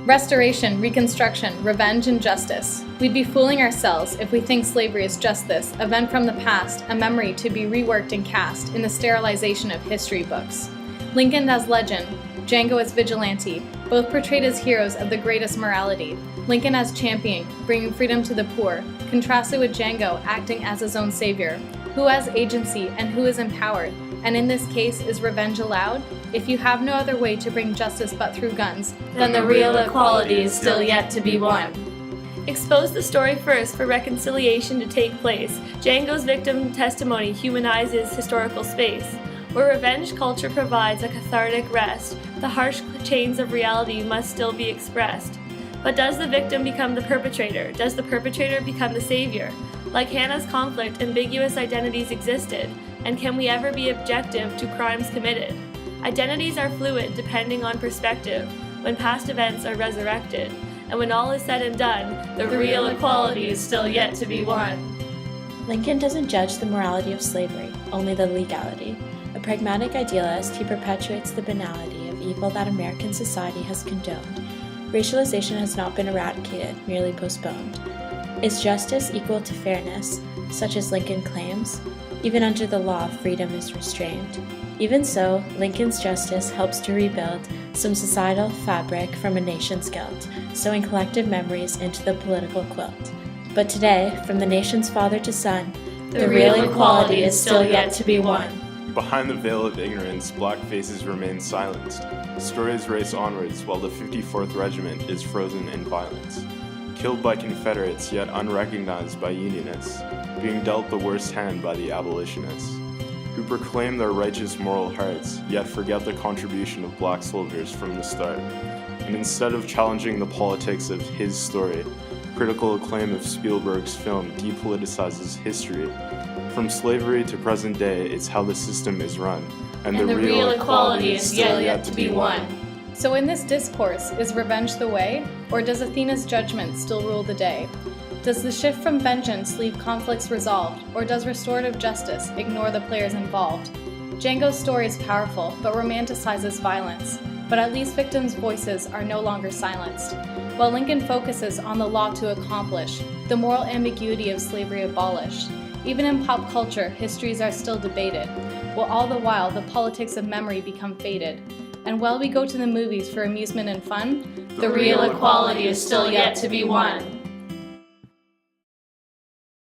Restoration, reconstruction, revenge, and justice. We'd be fooling ourselves if we think slavery is just this, event from the past, a memory to be reworked and cast in the sterilization of history books. Lincoln as legend, Django as vigilante, both portrayed as heroes of the greatest morality. Lincoln as champion, bringing freedom to the poor, contrasted with Django acting as his own savior. Who has agency and who is empowered? And in this case, is revenge allowed? If you have no other way to bring justice but through guns, then the real equality is still yet to be won. Expose the story first for reconciliation to take place. Django's victim testimony humanizes historical space. Where revenge culture provides a cathartic rest, the harsh chains of reality must still be expressed. But does the victim become the perpetrator? Does the perpetrator become the savior? Like Hannah's conflict, ambiguous identities existed, and can we ever be objective to crimes committed? Identities are fluid depending on perspective, when past events are resurrected, and when all is said and done, the real equality is still yet to be won. Lincoln doesn't judge the morality of slavery, only the legality. A pragmatic idealist, he perpetuates the banality of evil that American society has condoned. Racialization has not been eradicated, merely postponed. Is justice equal to fairness, such as Lincoln claims? Even under the law, freedom is restrained. Even so, Lincoln's justice helps to rebuild some societal fabric from a nation's guilt, sewing collective memories into the political quilt. But today, from the nation's father to son, the real equality is still yet to be won. Behind the veil of ignorance, black faces remain silenced. Stories race onwards while the 54th Regiment is frozen in violence. Killed by Confederates yet unrecognized by Unionists, being dealt the worst hand by the abolitionists, who proclaim their righteous moral hearts yet forget the contribution of black soldiers from the start. And instead of challenging the politics of his story, critical acclaim of Spielberg's film depoliticizes history. From slavery to present day, it's how the system is run, and the real equality is still yet to be won. So in this discourse, is revenge the way, or does Athena's judgment still rule the day? Does the shift from vengeance leave conflicts resolved, or does restorative justice ignore the players involved? Django's story is powerful, but romanticizes violence, but at least victims' voices are no longer silenced. While Lincoln focuses on the law to accomplish, the moral ambiguity of slavery abolished. Even in pop culture, histories are still debated, while all the while the politics of memory become faded. And while we go to the movies for amusement and fun, the real equality is still yet to be won.